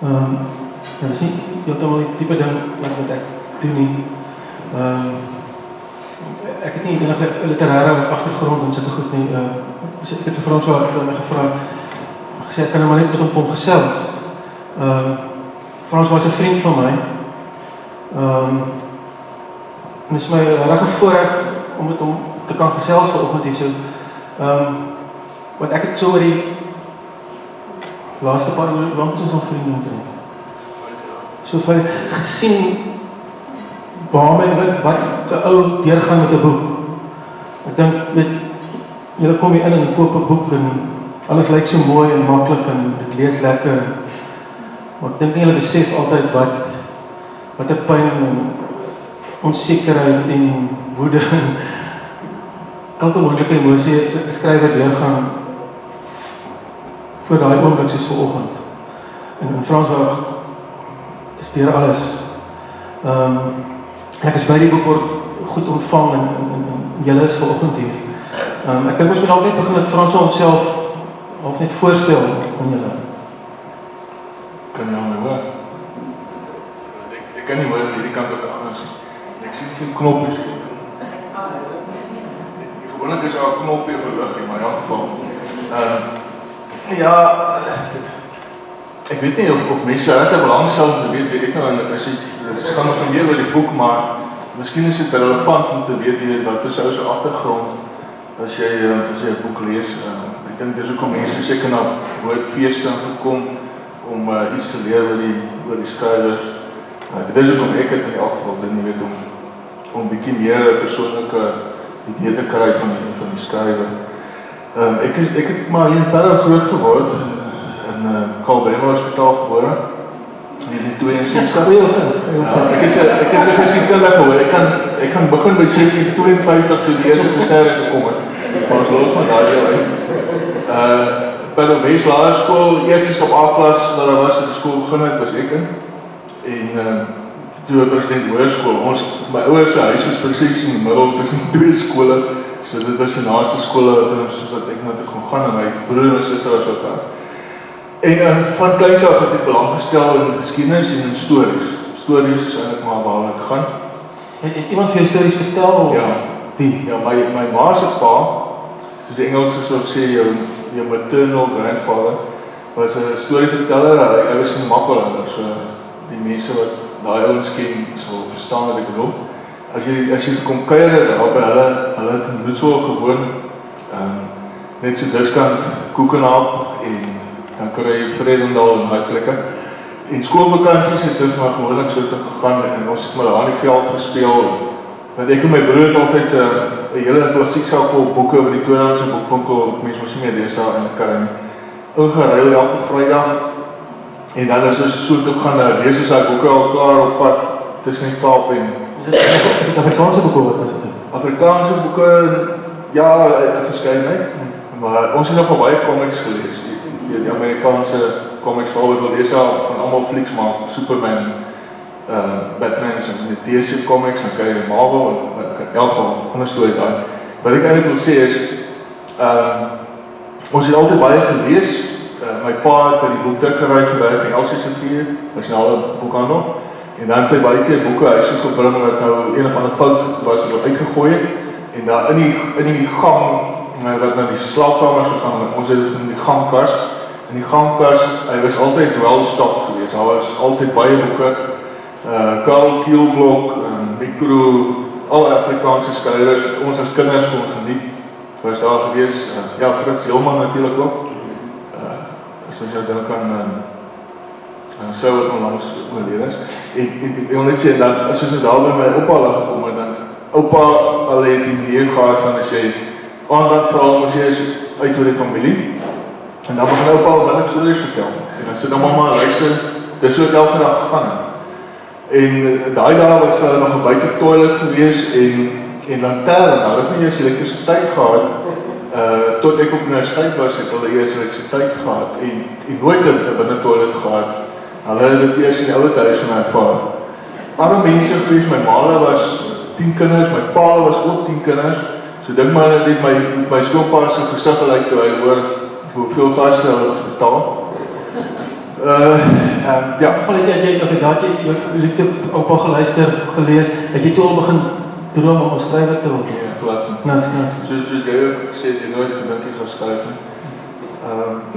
Ja, dis nie heeltemal die tipe ding wat ek doen nie. Ek het nie enige literaire agtergrond en sulke goed nie. Ek het vir Frans my gevra, gesê ek kan nou maar net met hom kom gesels. Frans was 'n vriend van my. En dit is my regtig voorreg om met hom te kan gesels vanoggend hier so. Want ek het so oor die laaste paar uur, hoe lank is ons al vriende omtrent? So van gesien waarmee wat 'n ou deurgaan met 'n boek. Ek dink met julle kom hier in en koop 'n boek en alles lyk so mooi en maklik en dit lees lekker. Maar ek dink nie julle besef altyd wat 'n pyn en onsekerheid en woede en elke moontlike emosie 'n skrywer deurgaan voor daai oomblik soos vanoggend. En Frans is deur alles. Ek is by die boek word goed ontvang en julle is vanoggend hier. Ek dink ons moet dalk net begin met Frans homself of net voorstel aan julle. Kan jy my hoor? Ek kan nie hoor aan hierdie kant of anders. Ek sien geen knoppies. Gewoonlik is daar 'n knoppie of 'n liggie, maar in elk geval. Ja, ek weet nie of mense regtig belangstel om te weet wie ek nou is. Dit gaan ons van meer oor die boek, maar miskien is dit relevant om te weet wat is ou se agtergrond as jy 'n boek lees. Ek dink dis hoekom mense seker na woordfeeste gekom om iets te leer oor die skrywers. Dit is hoekom ek het in elk geval dit weet om 'n bietjie meer persoonlike idee te kry van die skrywer. Ek het maar hier in Parel groot geword in Kalbrema Hospitaal gebore in 62. Ek is 'n geskiedkundige hoor. Ek kan begin by 52 toe die eerste versterking gekom het. Maar ons los maar daai deel uit. By die Wes Laerskool, eerstes op A-klas waar daar was as die skool begin het, was ek in. En toe president hoërskool. My ouers se huis was presies in die middel tussen twee skole. So dit was die naaste skole wat ek na toe kon gaan en my broer en suster was ook daar. En van kleins af het ek belang gestel in geskiedenis en in stories. Stories is eintlik maar waaroor dit gaan. Het iemand vir jou stories vertel? Ja. Wie? Ja, my ma se pa, soos die Engelse sou sê, jou maternal grandfather, was 'n storieverteller. Hy was 'n makelaar, so die mense wat daai ouens ken sal verstaan wat ek bedoel. As jy kom kuier daar by hulle het in Bloedsoil gewoon, net so diskant Koekenaap en dan kry jy Vredendal en daai plekke. En skoolvakansies het ons maar gewoonlik so te gegaan en ons het maar daar in die veld gespeel. Want ek en my broer het altyd 'n hele plastieksak vol boeke oor die tweedehandse boekwinkel, mense mos nie meer deesdae in kry nie. Ingeruil elke Vrydag. En dan is ons so toe gaan lees ons daai boeke al klaar op pad tussen die Kaap en Is dit Afrikaanse boeke wat is dit? Afrikaanse boeke, ja, 'n verskeidenheid. Maar ons het nog baie comics gelees. Die Amerikaanse comics wat wil lees van almal flieks maak, Superman, Batman en die DC comics en kry Marvel en elke ander storie daai. Wat ek eintlik wil sê is ons het altyd baie gelees. My pa het by die boekdrukkery gewerk in L64, nasionale boekhandel. En dan het hy baie keer boeke huis toe gebring wat nou een of ander fout was wat uitgegooi het. En daar in die gang wat na die slaapkamer sou gaan, ons het dit in die gangkas. In die gangkas, hy was altyd well-stocked geweest. Daar was altyd baie boeke. Karl Kielblok, Mikro, alle Afrikaanse skrywers wat ons as kinders kon geniet, was daar gewees. Ja, Frits Heelman natuurlik ook. Soos jy dink aan sou wat onlangs oorlede is. Ek wil net sê dat as ons daar by my oupa laat gekom het, dan oupa al het die idee gehad van as jy aandag vra mos jy uit oor die familie. En dan begin oupa al wat stories vertel. En dan sê dan mamma luister, dis so elke dag gegaan. En daai dae was daar nog 'n buite toilet gewees en lanterne. Nou het nie eens elektrisiteit gehad. Tot ek op universiteit was, het hulle eers elektrisiteit gehad en nooit 'n binne toilet gehad. Hulle het dit eers in die ouer huis van ervaar. Arme mense gewees, my ma was 10 kinders, my pa was ook 10 kinders. So dink maar net my skoolpa se gesig gelyk toe hy hoor hoeveel tas hulle betaal. Ja. Van het jy jou liefde oupa geluister, gelees, het jy toe al begin droom om 'n skrywer te word? Nee, glad nie. Niks. Soos jy ook sê, jy nooit gedink jy sal skryf nie.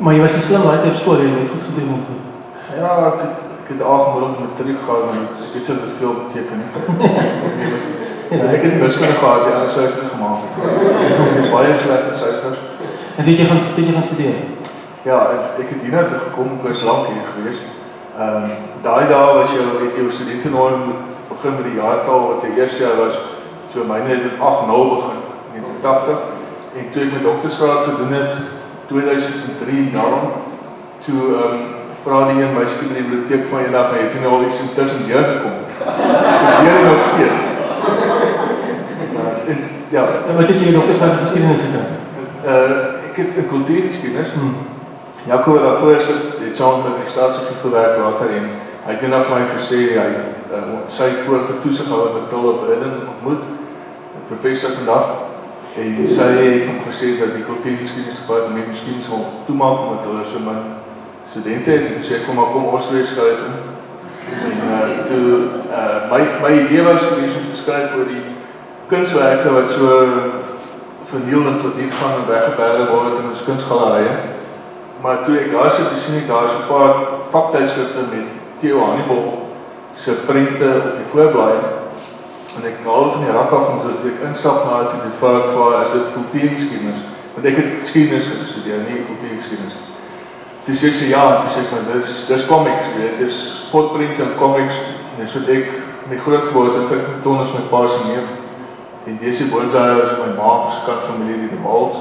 Maar jy was nie slim daai tyd skool, jy het goed gedoen. Ja, ek het 8 middel matriek gehad, maar ek weet nie wat veel beteken nie. Ek het nie wiskunde gehad, die anders sou ek nie gemaak het. Ek is baie sleg met syfers. En weet jy gaan studeer? Ja, ek het hierna toe gekom, ek was lank hier gewees. Daai dae was het jou studentennorm begin met die jaartal wat die eerste jaar was, so myne het met 8-0 begin, 1980. En toe ek my doktorsgraad gedoen het, 2003 daarom, toe vra die een meisie in die biblioteek van eendag, hy het nie al iets intussen deur gekom. Probeer nog steeds. Ja. En wat het jy doktorsgraad in geskiedenis gedoen? Ek het in kultuurgeskiedenis. Jaco wat daarvoor het saam met die staatsargief gewerk later en hy het eendag vir my gesê, hy sy vorige toesighouer Matilda Bridden ontmoet, professor vandag, en sy het hom gesê dat die kultuurgeskiedenisdepartement miskien sal toemaak omdat hulle so min studente het, en toe sê ek maar kom ons weer skryf. En toe my idee was gewees om te skryf oor die kunswerke wat so vernielend tot diep gaan en weggeberg word in ons kunsgalerije. Maar toe ek daar sit, sien ek daar so 'n paar vaktydskrifte met Theo Hannibal se prente op die voorblaai. En ek haal van die rak af en toe ek instap na toe die vraag is dit kultuurgeskiedenis? Want ek het geskiedenis gestudeer, nie kultuurgeskiedenis. Toe sê sy ja, toe sê ek maar dis comics, weet, dis potprente en comics. En dis wat ek my groot geword het, ek toon as my pa se neef. En Jessie Boonzaai was my ma se kant familie die Walds.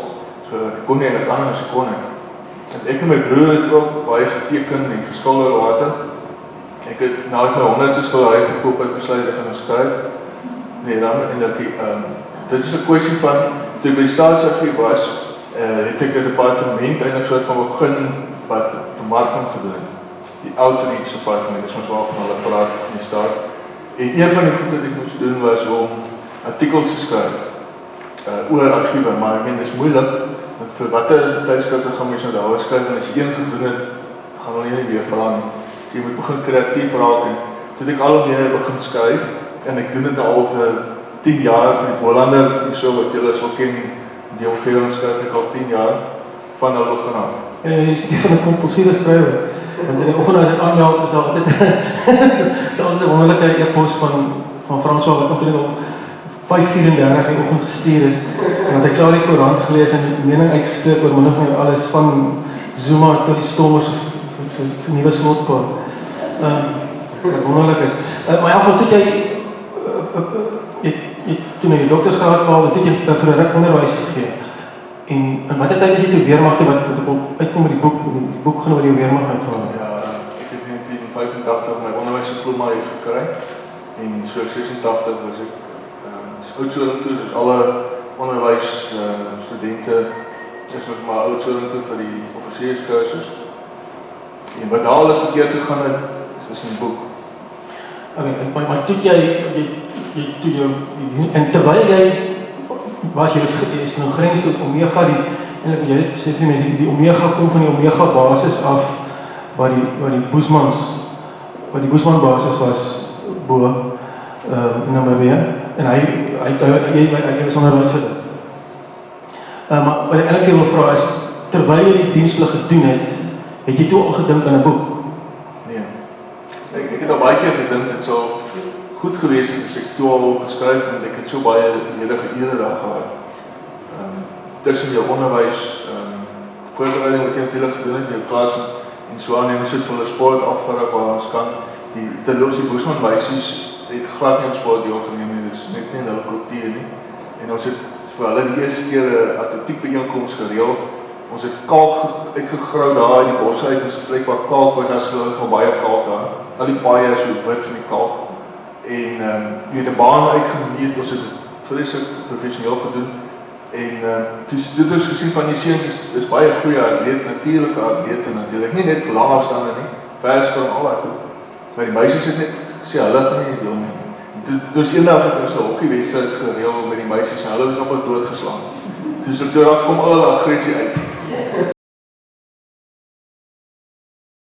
So ek kon nie en ek kan as ek kon nie. En ek en my broer het ook baie geteken en geskilder later. Ek het na my 100ste skildery gekoop en besluit ek gaan skryf. Nee, dan eintlik dit is 'n kwessie van toe ek by die staatsargief was, het ek 'n departement eintlik soort van begin wat bemarking gedoen het. Die outreach department, dis ons waarvan hulle praat in die staat. En een van die goed wat ek moes doen was om artikels te skryf oor argiewe, maar ek meen dis moeilik, want vir watter tydskrifte gaan mens nou daaroor skryf, en as jy een gedoen het, gaan hulle nie weer vra nie. So jy moet begin kreatief raak, en toe het ek al meer begin skryf, en ek doen dit al vir 10 jaar, van die Hollander, die so wat julle sal ken, die omgeving skryf ek al 10 jaar, van hulle begin af. Jy is van 'n kompulsiewe skrywer, want in die oggend as ek aanjaag, is daar altyd so 'n wonderlike e-pos van François wat omtrent op 5:34 in die oggend gestuur is, en dat ek klaar die koerant gelees en die mening uitgespreek oor min of meer alles, van Zuma tot die Stormers, so nuwe slotpaal. Wat wonderlik is. Maar in elk geval, toe jy toe jy doktorsgraad gehaal, en toe jy vir 'n ruk onderwys gegee. En watter tyd is jy toe weermag toe wat uitkom met die boek gaan oor die weermag uitvaar? Ja, ek het in 1985 my onderwysdiploma gekry, en so 86 was ek oudsoring toe, soos alle onderwys studente is ons maar oudsoring toe vir die offisierskursus. En wat daar alles verkeerd gegaan het, is in die boek. Okay, maar toe en terwyl jy was jy is nou grens tot Omega, en jy sê vir mense, die Omega kom van die Omega basis af, waar die Boesman basis was, bo, in Namibia, en hy was onderwys vir dit. Maar wat ek eintlik wil vra is, terwyl jy die dienstlig gedoen het jy toe al gedink aan 'n boek? Nee. Ek het al baie keer gedink, dit sou goed gewees het as ek toe al geskryf, want ek het so baie ledige ure daar gehad. Tussen jou onderwys, voorbereiding wat jy natuurlik gedoen het, jou klas en so aan, en ons het vir hulle sport afgerig waar ons kan. Die Terloopse Boesman meisies het glad nie aan sport deelgeneem nie, dus net nie in hulle kultuur nie. En ons het vir hulle die eerste keer 'n atletiek byeenkoms gereël. Ons het kalk uitgegrou daar in die bosse uit, ons plek waar kalk was, as gelukkig al baie kalk daar. Al die paaie is so wit van die kalk. En jy het 'n baan uitgemeet, ons het dit vreeslik professioneel gedoen. En toe het ons gesien van die seuns is baie goeie natuurlike atlete natuurlik, nie net vir lang afstande nie, verspring al daai goed. Maar die meisies het net gesê hulle gaan nie deel nie. Toe is eendag het ons 'n hokkiewedstryd gereël met die meisies en hulle was op doodgeslaan. Toe so toe kom al hulle aggressie uit.